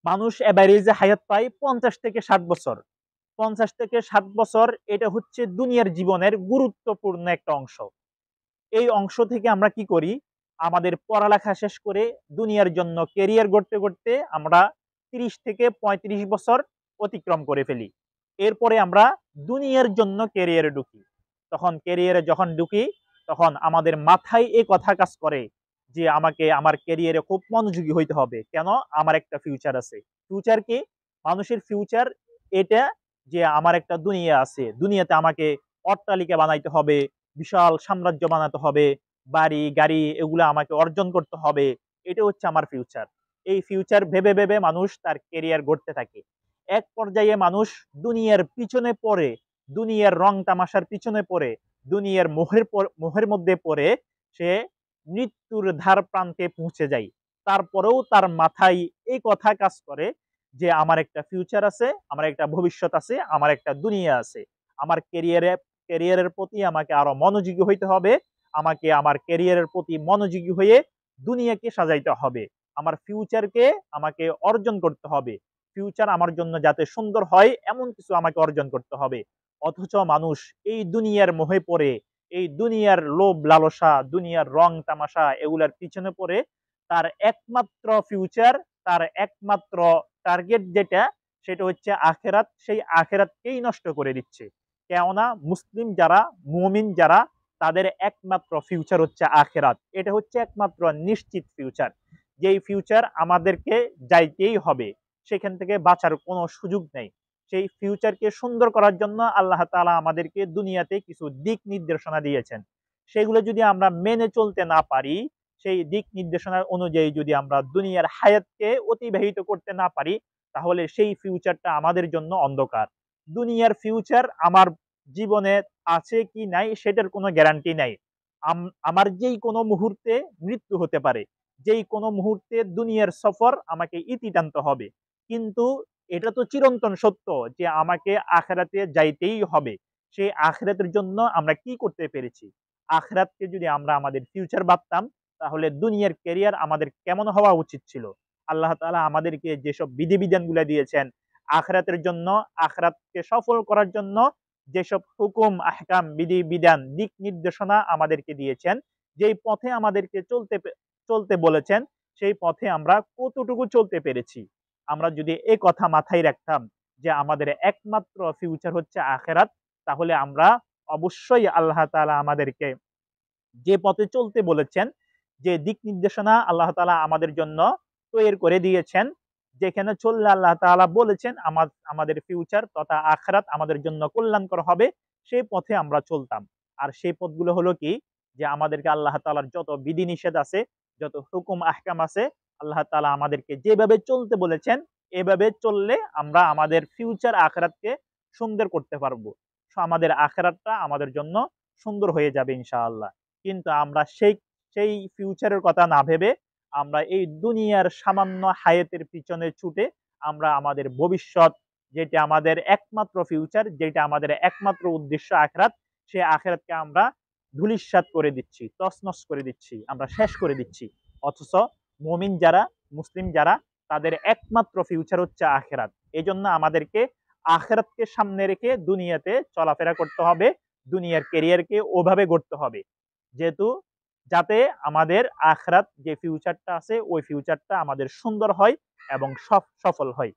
মানুষ এভারেজে হায়াত পায় 50 থেকে 60 বছর। 50 থেকে 60 বছর এটা হচ্ছে দুনিয়ার জীবনের গুরুত্বপূর্ণ একটা অংশ। এই অংশ থেকে আমরা কি করি? আমাদের পড়ালেখা শেষ করে দুনিয়ার জন্য কেরিয়ার গড়তে গড়তে আমরা 30 থেকে 35 বছর অতিক্রম করে ফেলি। এরপরে আমরা দুনিয়ার জন্য কেরিয়ারে ঢুকি। তখন কেরিয়ারে যখন ঢুকি, তখন আমাদের মাথায় এই কথা কাজ করে যে আমাকে আমার কেরিয়ারে খুব মনোযোগী হইতে হবে। কেন? আমার একটা ফিউচার আছে। ফিউচার কি? মানুষের ফিউচার এটা যে আমার একটা দুনিয়া আছে। দুনিয়াতে আমাকে অট্টালিকা বানাইতে হবে, বিশাল সাম্রাজ্য বানাতে হবে, বাড়ি গাড়ি এগুলো আমাকে অর্জন করতে হবে। এটা হচ্ছে আমার ফিউচার। এই ফিউচার ভেবে ভেবে মানুষ তার কেরিয়ার গড়তে থাকে। এক পর্যায়ে মানুষ দুনিয়ার পিছনে পড়ে, দুনিয়ার রং তামাশার পিছনে পড়ে, দুনিয়ার মোহের মধ্যে পড়ে সে মৃত্যুর ধার প্রান্তে পৌঁছে যায়। তারপরেও তার মাথায় এই কথা কাজ করে যে আমার একটা ফিউচার আছে, আমার একটা ভবিষ্যৎ আছে, আমার একটা দুনিয়া আছে। আমার ক্যারিয়ারের প্রতি আমাকে আরো মনোযোগী হইতে হবে। আমাকে আমার ক্যারিয়ারের প্রতি মনোযোগী হয়ে দুনিয়াকে সাজাইতে হবে। আমার ফিউচারকে আমাকে অর্জন করতে হবে। ফিউচার আমার জন্য যাতে সুন্দর হয় এমন কিছু আমাকে অর্জন করতে হবে। অথচ মানুষ এই দুনিয়ার মোহে পড়ে, এই দুনিয়ার লোভ লালসা, দুনিয়ার রং তামাশা এগুলার পিছনে পড়ে তার একমাত্র ফিউচার, তার একমাত্র টার্গেট যেটা, সেটা হচ্ছে আখেরাত। সেই আখেরাতকেই নষ্ট করে দিচ্ছে। কেননা মুসলিম যারা, মুমিন যারা, তাদের একমাত্র ফিউচার হচ্ছে আখেরাত। এটা হচ্ছে একমাত্র নিশ্চিত ফিউচার, যেই ফিউচার আমাদেরকে যাইতেই হবে, সেখান থেকে বাঁচার কোনো সুযোগ নেই। সেই ফিউচারকে সুন্দর করার জন্য আল্লাহ তাআলা আমাদেরকে দুনিয়াতে কিছু দিক নির্দেশনা দিয়েছেন। সেগুলো যদি আমরা মেনে চলতে না পারি, সেই দিক নির্দেশনার অনুযায়ী যদি আমরা দুনিয়ার হায়াতকে অতিবাহিত করতে না পারি, তাহলে সেই ফিউচারটা আমাদের জন্য অন্ধকার। দুনিয়ার ফিউচার আমার জীবনে আছে কি নাই সেটার কোনো গ্যারান্টি নাই। আমার যেই কোনো মুহূর্তে মৃত্যু হতে পারে, যেই কোনো মুহূর্তে দুনিয়ার সফর আমাকে ইতি টানতে হবে। কিন্তু এটা তো চিরন্তন সত্য যে আমাকে আখেরাতে যাইতেই হবে। সেই আখেরাতের জন্য আমরা কি করতে পেরেছি? আখেরাতকে যদি আমরা আমাদের ফিউচার ভাবতাম, তাহলে দুনিয়ার ক্যারিয়ার আমাদের কেমন হওয়া উচিত ছিল? আল্লাহ তাআলা আমাদেরকে যেসব বিধিবিধানগুলো দিয়েছেন আখেরাতের জন্য, আখেরাতকে সফল করার জন্য যেসব হুকুম, আহকাম, বিধিবিধান, দিক নির্দেশনা আমাদেরকে দিয়েছেন, যেই পথে আমাদেরকে চলতে বলেছেন, সেই পথে আমরা কতটুকু চলতে পেরেছি? আমরা যদি এই কথা মাথায় রাখতাম যে আমাদের একমাত্র ফিউচার হচ্ছে আখেরাত, তাহলে আমরা অবশ্যই আল্লাহ তাআলা আমাদেরকে যে পথে চলতে বলেছেন, যে দিক নির্দেশনা আল্লাহ তাআলা আমাদের জন্য তৈরি করে দিয়েছেন, যেখানে চললে আল্লাহ তাআলা বলেছেন আমাদের ফিউচার তথা আখিরাত আমাদের জন্য কল্যাণকর হবে, সেই পথে আমরা চলতাম। আর সেই পথগুলো হলো কি? যে আমাদেরকে আল্লাহ তাআলার যত বিধিনিষেধ আছে, যত হুকুম আহকাম আছে, আল্লাহ তাআলা আমাদেরকে যেভাবে চলতে বলেছেন, এভাবে চললে আমরা আমাদের ফিউচার আখিরাতকে সুন্দর করতে পারবো। আমাদের আখিরাতটা আমাদের জন্য সুন্দর হয়ে যাবে ইনশাআল্লাহ। কিন্তু আমরা সেই ফিউচারের কথা না ভেবে আমরা এই দুনিয়ার সামান্য হায়াতের পিছনে ছুটে আমরা আমাদের ভবিষ্যৎ, যেটা আমাদের একমাত্র ফিউচার, যেটা আমাদের একমাত্র উদ্দেশ্য আখিরাত, সেই আখিরাতকে আমরা ধূলিসাৎ করে দিচ্ছি, তছনছ করে দিচ্ছি, আমরা শেষ করে দিচ্ছি। অথচ মুমিন যারা, মুসলিম যারা, তাদের একমাত্র ফিউচার হচ্ছে আখিরাত। এজন্য আমাদেরকে আখিরাতকে সামনে রেখে দুনিয়াতে চলাফেরা করতে হবে, দুনিয়ার ক্যারিয়ারকে ওভাবে গড়তে হবে যেহেতু যাতে আমাদের আখিরাত যে ফিউচারটা আছে ওই ফিউচারটা আমাদের সুন্দর হয় এবং সফল হয়।